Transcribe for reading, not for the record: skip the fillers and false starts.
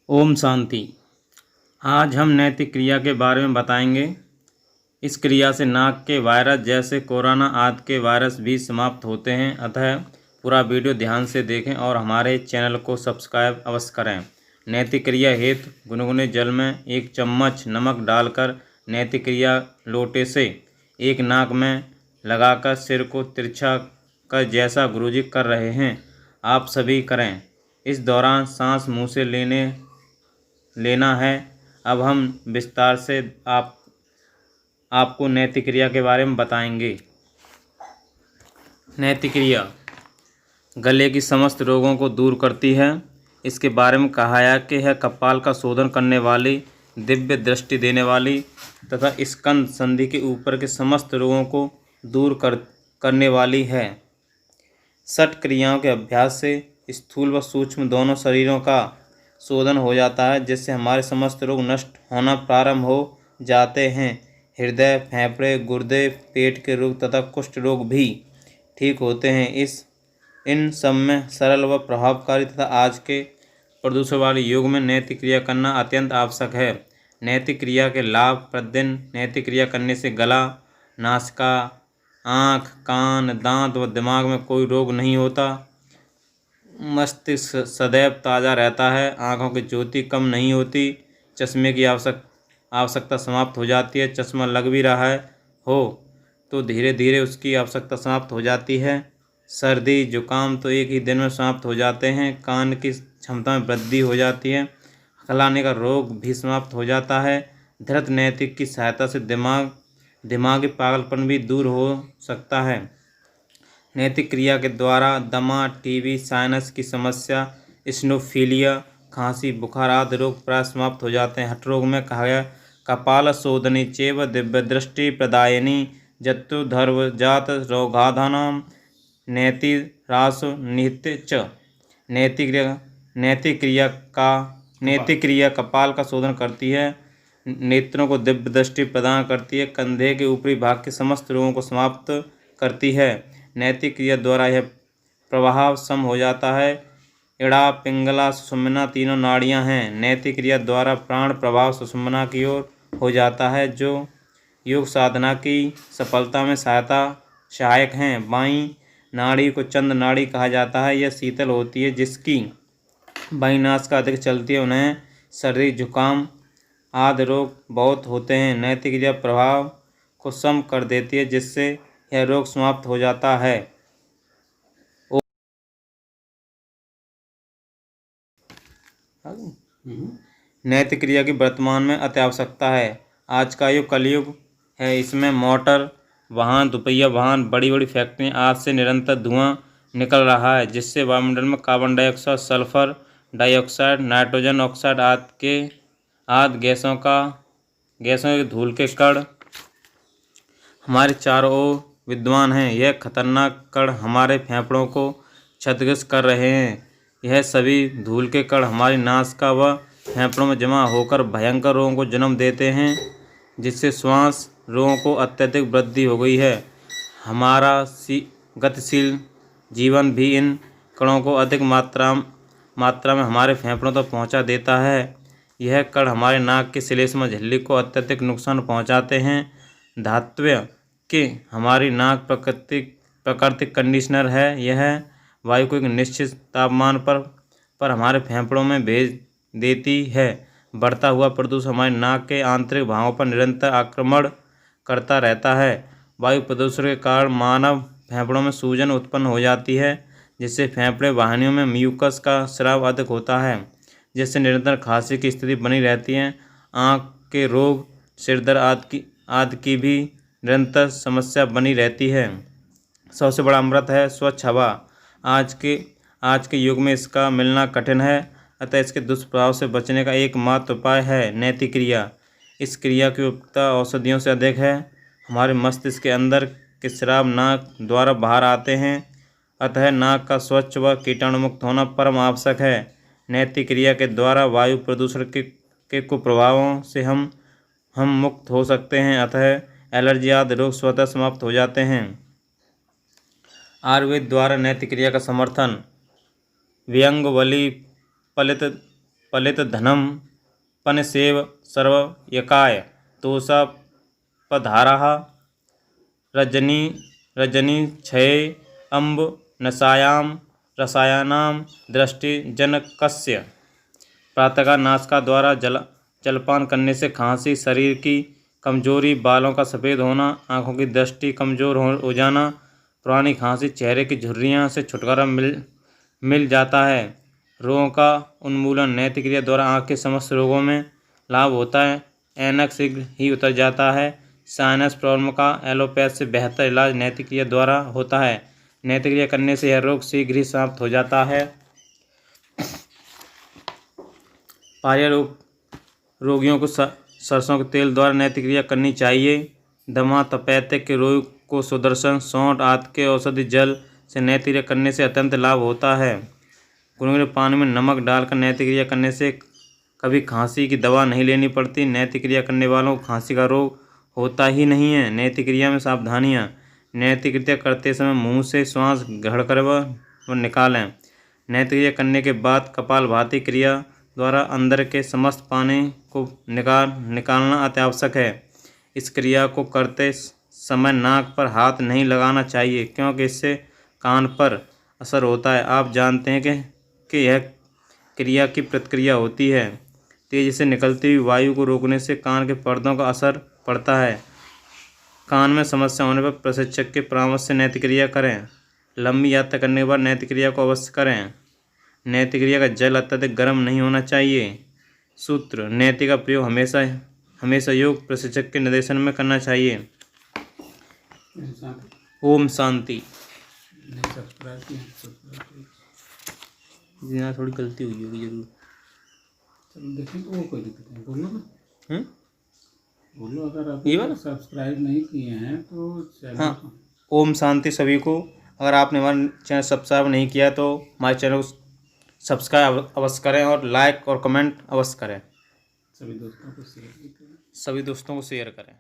ओम शांति। आज हम नैतिक क्रिया के बारे में बताएंगे। इस क्रिया से नाक के वायरस जैसे कोरोना आदि के वायरस भी समाप्त होते हैं। अतः पूरा वीडियो ध्यान से देखें और हमारे चैनल को सब्सक्राइब अवश्य करें। नैतिक क्रिया हेतु गुनगुने जल में 1 चम्मच नमक डालकर नैतिक क्रिया लोटे से एक नाक में लगाकर सिर को तिरछा कर जैसा गुरुजी कर रहे हैं आप सभी करें। इस दौरान सांस मुंह से लेना है। अब हम विस्तार से आपको नैतिक क्रिया के बारे में बताएंगे। नैतिक क्रिया गले की समस्त रोगों को दूर करती है। इसके बारे में कहा है कि यह कपाल का शोधन करने वाली, दिव्य दृष्टि देने वाली तथा स्कंद संधि के ऊपर के समस्त रोगों को दूर करने वाली है। 6 क्रियाओं के अभ्यास से स्थूल व सूक्ष्म दोनों शरीरों का शोधन हो जाता है, जिससे हमारे समस्त रोग नष्ट होना प्रारंभ हो जाते हैं। हृदय, फेफड़े, गुर्दे, पेट के रोग तथा कुष्ठ रोग भी ठीक होते हैं। इन सब में सरल व प्रभावकारी तथा आज के प्रदूषण वाले युग में नैतिक क्रिया करना अत्यंत आवश्यक है। नैतिक क्रिया के लाभ। प्रतिदिन नैतिक क्रिया करने से गला, नासिका, आँख, कान, दांत व दिमाग में कोई रोग नहीं होता। मस्तिष्क सदैव ताज़ा रहता है। आँखों की ज्योति कम नहीं होती। चश्मे की आवश्यकता समाप्त हो जाती है। चश्मा लग भी रहा हो तो धीरे धीरे उसकी आवश्यकता समाप्त हो जाती है। सर्दी जुकाम तो एक ही दिन में समाप्त हो जाते हैं। कान की क्षमता में वृद्धि हो जाती है। हकलाने का रोग भी समाप्त हो जाता है। धृत नैतिक की सहायता से दिमागी पागलपन भी दूर हो सकता है। नैतिक क्रिया के द्वारा दमा, टीबी, साइनस की समस्या, स्नोफीलिया, खांसी, बुखार आदि रोग प्राय समाप्त हो जाते हैं। हठ रोग में कहा गया कपाल शोधनी चेव दिव्य दृष्टि प्रदायिनी जत्तुधर्वजात रोगाधानाम नैति रासो नित्य च। नैतिक क्रिया कपाल का शोधन करती है। नेत्रों को दिव्य दृष्टि प्रदान करती है। कंधे के ऊपरी भाग के समस्त रोगों को समाप्त करती है। नैतिक क्रिया द्वारा यह प्रवाह सम हो जाता है। इड़ा, पिंगला, सुषुम्ना तीनों नाड़ियां हैं। नैतिक क्रिया द्वारा प्राण प्रभाव सुषुम्ना की ओर हो जाता है, जो योग साधना की सफलता में सहायक हैं। बाईं नाड़ी को चंद्र नाड़ी कहा जाता है। यह शीतल होती है। जिसकी बाईं नासिका अधिक चलती है, उन्हें सर्दी जुकाम आदि रोग बहुत होते हैं। नैतिक क्रिया प्रभाव को सम कर देती है, जिससे यह रोग समाप्त हो जाता है। नैतिक क्रिया की वर्तमान में अति आवश्यकता है। आज का युग कलयुग है। इसमें मोटर वाहन, दुपहिया वाहन, बड़ी बड़ी फैक्ट्रियाँ आदि से निरंतर धुआं निकल रहा है, जिससे वायुमंडल में carbon dioxide, sulphur dioxide, nitrogen oxide आदि गैसों के धूल के कण हमारे चारों ओर विद्यमान हैं। यह खतरनाक कण हमारे फेफड़ों को क्षतिग्रस्त कर रहे हैं। यह सभी धूल के कण हमारी नासिका व फेफड़ों में जमा होकर भयंकर रोगों को जन्म देते हैं, जिससे श्वास रोगों को अत्यधिक वृद्धि हो गई है। हमारा गतिशील जीवन भी इन कणों को अधिक मात्रा में हमारे फेफड़ों तक पहुंचा देता है। यह कण हमारे नाक की श्लेष्मा झिल्ली को अत्यधिक नुकसान पहुंचाते हैं। धात्विय कि हमारी नाक प्राकृतिक कंडीशनर है। यह वायु को एक निश्चित तापमान पर हमारे फेफड़ों में भेज देती है। बढ़ता हुआ प्रदूषण हमारी नाक के आंतरिक भागों पर निरंतर आक्रमण करता रहता है। वायु प्रदूषण के कारण मानव फेफड़ों में सूजन उत्पन्न हो जाती है, जिससे फेफड़े वाहिनियों में म्यूकस का स्राव अधिक होता है, जिससे निरंतर खांसी की स्थिति बनी रहती है। आँख के रोग, सिरदर्द आदि की भी निरंतर समस्या बनी रहती है। सबसे बड़ा अमृत है स्वच्छ हवा। आज के युग में इसका मिलना कठिन है, अतः इसके दुष्प्रभाव से बचने का एकमात्र उपाय है नैतिक क्रिया। इस क्रिया की उपयोगिता औषधियों से अधिक है। हमारे मस्तिष्क के अंदर के स्राव नाक द्वारा बाहर आते हैं, अतः नाक का स्वच्छ व कीटाणुमुक्त होना परम आवश्यक है। नैतिक क्रिया के द्वारा वायु प्रदूषण के कुप्रभावों से हम मुक्त हो सकते हैं, अतः एलर्जी आदि रोग स्वतः समाप्त हो जाते हैं। आयुर्वेद द्वारा नैतिक क्रिया का समर्थन व्यंग, वली, पलित पलित धनम पनसेव सर्व यकाय तोषा पधारः रजनी रजनी क्षये अम्ब नशायाम रसायनाम दृष्टि जनकस्य। प्रातःकाल नासिका द्वारा जलपान करने से खांसी, शरीर की कमजोरी, बालों का सफ़ेद होना, आँखों की दृष्टि कमज़ोर हो जाना, पुरानी खांसी, चेहरे की झुर्रियाँ से छुटकारा मिल जाता है। रोगों का उन्मूलन नैतिक क्रिया द्वारा आँख के समस्त रोगों में लाभ होता है। ऐनक शीघ्र ही उतर जाता है। साइनस प्रॉब्लम का एलोपैथ से बेहतर इलाज नैतिक क्रिया द्वारा होता है। नैतिक क्रिया करने से यह रोग शीघ्र ही समाप्त हो जाता है। पारिया रोगियों को सरसों के तेल द्वारा नैतिक क्रिया करनी चाहिए। दमा तपेदिक के रोग को सुदर्शन, सौंठ आदि के औषधि जल से नैतिक क्रिया करने से अत्यंत लाभ होता है। गुनगुने पानी में नमक डालकर नैतिक क्रिया करने से कभी खांसी की दवा नहीं लेनी पड़ती। नैतिक क्रिया करने वालों को खांसी का रोग होता ही नहीं है। नैतिक क्रिया में सावधानियाँ। नैतिक क्रिया करते समय मुंह से श्वास घड़कर व निकालें। नैतिक क्रिया करने के बाद कपालभाति क्रिया द्वारा अंदर के समस्त पानी को निकालना अत्यावश्यक है। इस क्रिया को करते समय नाक पर हाथ नहीं लगाना चाहिए, क्योंकि इससे कान पर असर होता है। आप जानते हैं कि यह क्रिया की प्रतिक्रिया होती है। तेजी से निकलती हुई वायु को रोकने से कान के पर्दों का असर पड़ता है। कान में समस्या होने पर प्रशिक्षक के परामर्श से नैतिक क्रिया करें। लंबी यात्रा करने के बाद नैतिक क्रिया को अवश्य करें। नैतिक क्रिया का जल अत्यधिक गर्म नहीं होना चाहिए। सूत्र: नैतिक का प्रयोग हमेशा योग प्रशिक्षक के निर्देशन में करना चाहिए। ओम शांति। यहाँ थोड़ी गलती हुई होगी जरूर। चलो देखिए, वो कोई दिक्कत नहीं, बोलो ना। बोलो, अगर आप ये वाला सब्सक्राइब नहीं किए हैं तो चैनल। हाँ, ओम शांति सभी को। अगर आपने हमारा चैनल सब्सक्राइब नहीं किया तो हमारे चैनल को सब्सक्राइब अवश्य करें और लाइक और कमेंट अवश्य करें। सभी दोस्तों को शेयर करें। करें।